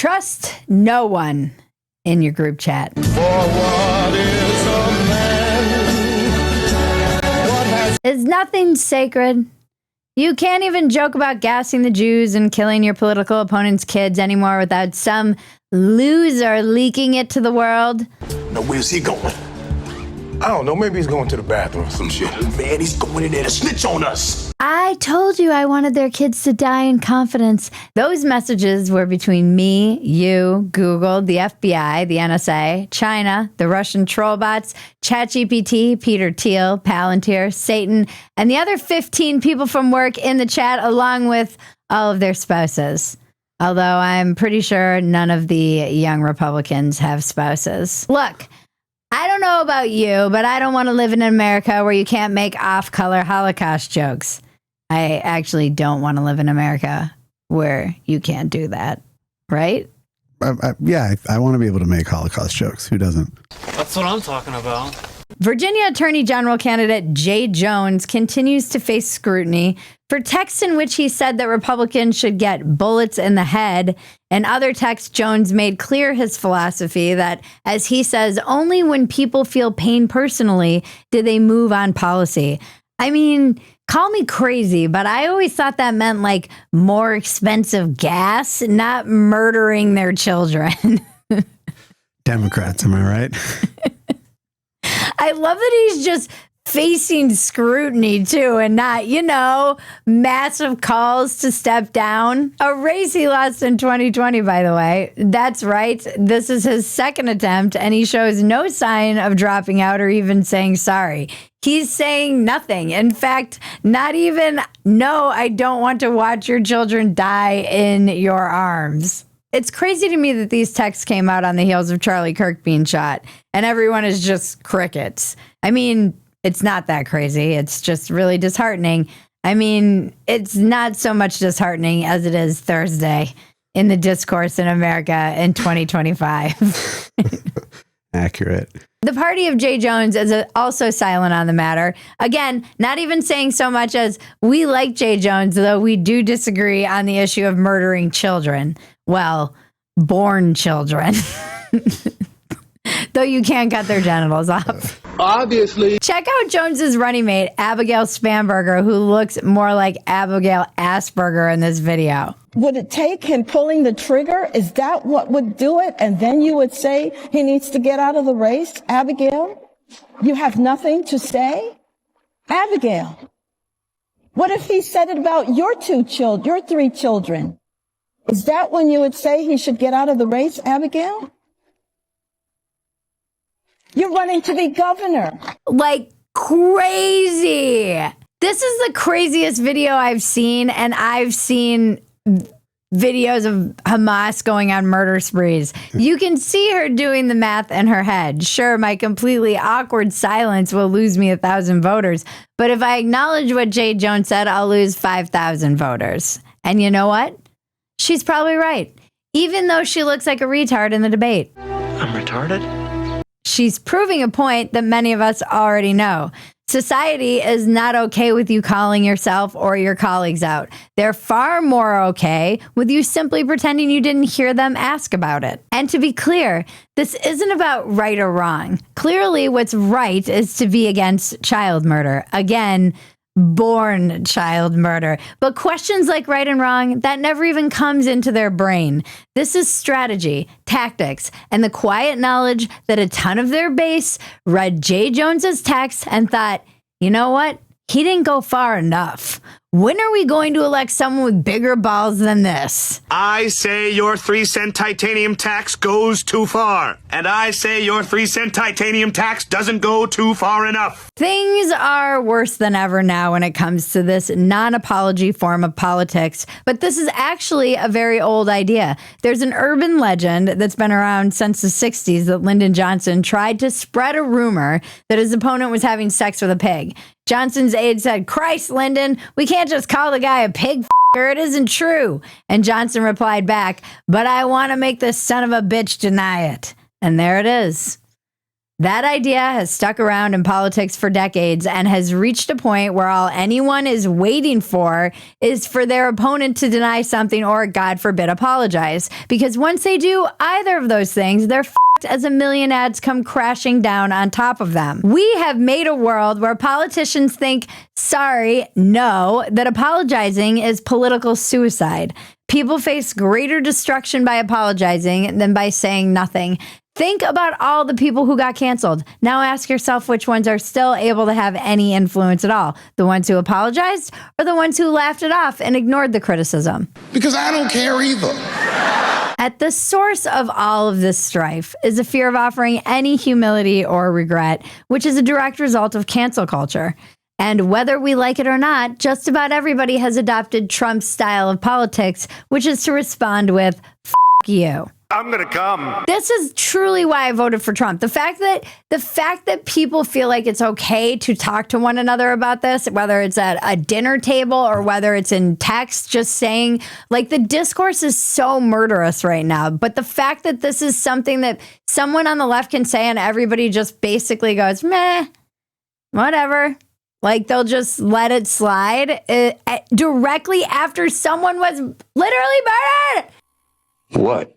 Trust no one in your group chat. Is nothing sacred. You can't even joke about gassing the Jews and killing your political opponent's kids anymore without some loser leaking it to the world. Now, where's he going? I don't know. Maybe he's going to the bathroom or some shit. Man, he's going in there to snitch on us. I told you I wanted their kids to die in confidence. Those messages were between me, you, Google, the FBI, the NSA, China, the Russian troll bots, ChatGPT, Peter Thiel, Palantir, Satan, and the other 15 people from work in the chat, along with all of their spouses. Although I'm pretty sure none of the young Republicans have spouses. Look, I don't know about you, but I don't want to live in America where you can't make off-color Holocaust jokes. I actually don't want to live in America where you can't do that, right? Yeah, I want to be able to make Holocaust jokes. Who doesn't? That's what I'm talking about. Virginia Attorney General candidate Jay Jones continues to face scrutiny for texts in which he said that Republicans should get bullets in the head. In other texts, Jones made clear his philosophy that, as he says, only when people feel pain personally do they move on policy. I mean, call me crazy, but I always thought that meant like more expensive gas, not murdering their children. Democrats, am I right? I love that he's just facing scrutiny too, and not, massive calls to step down. A race he lost in 2020, by the way. That's right. This is his second attempt, and he shows no sign of dropping out or even saying sorry. He's saying nothing. In fact, not even, no, I don't want to watch your children die in your arms. It's crazy to me that these texts came out on the heels of Charlie Kirk being shot, and everyone is just crickets. I mean, it's not that crazy. It's just really disheartening. I mean, it's not so much disheartening as it is Thursday in the discourse in America in 2025. Accurate. The party of Jay Jones is also silent on the matter. Again, not even saying so much as, we like Jay Jones, though we do disagree on the issue of murdering children. Well, born children. Though you can cut their genitals off. Obviously. Check out Jones's running mate, Abigail Spanberger, who looks more like Abigail Asperger in this video. Would it take him pulling the trigger? Is that what would do it? And then you would say he needs to get out of the race? Abigail, you have nothing to say? Abigail, what if he said it about your your 3 children? Is that when you would say he should get out of the race, Abigail? You're running to be governor. Like crazy. This is the craziest video I've seen, and I've seen videos of Hamas going on murder sprees. You can see her doing the math in her head. Sure, my completely awkward silence will lose me 1,000 voters, but if I acknowledge what Jay Jones said, I'll lose 5,000 voters. And you know what? She's probably right, even though she looks like a retard in the debate. I'm retarded? She's proving a point that many of us already know. Society is not okay with you calling yourself or your colleagues out. They're far more okay with you simply pretending you didn't hear them ask about it. And to be clear, this isn't about right or wrong. Clearly, what's right is to be against child murder. Again, born child murder. But questions like right and wrong, that never even comes into their brain. This is strategy, tactics, and the quiet knowledge that a ton of their base read Jay Jones's text and thought, you know what? He didn't go far enough. When are we going to elect someone with bigger balls than this? I say your 3-cent titanium tax goes too far. And I say your 3-cent titanium tax doesn't go too far enough. Things are worse than ever now when it comes to this non-apology form of politics. But this is actually a very old idea. There's an urban legend that's been around since the 60s that Lyndon Johnson tried to spread a rumor that his opponent was having sex with a pig. Johnson's aide said, "Christ, Lyndon, we can't just call the guy a pig f***er. It isn't true." And Johnson replied back, "But I want to make this son of a bitch deny it." And there it is. That idea has stuck around in politics for decades and has reached a point where all anyone is waiting for is for their opponent to deny something or, God forbid, apologize. Because once they do either of those things, they're fucked as a million ads come crashing down on top of them. We have made a world where politicians think, sorry, no, that apologizing is political suicide. People face greater destruction by apologizing than by saying nothing. Think about all the people who got canceled. Now ask yourself which ones are still able to have any influence at all. The ones who apologized or the ones who laughed it off and ignored the criticism? Because I don't care either. At the source of all of this strife is a fear of offering any humility or regret, which is a direct result of cancel culture. And whether we like it or not, just about everybody has adopted Trump's style of politics, which is to respond with, "F you." I'm gonna come. This is truly why I voted for Trump. The fact that people feel like it's okay to talk to one another about this, whether it's at a dinner table or whether it's in text, just saying, like, the discourse is so murderous right now. But the fact that this is something that someone on the left can say and everybody just basically goes, meh, whatever. Like, they'll just let it slide directly after someone was literally murdered. What?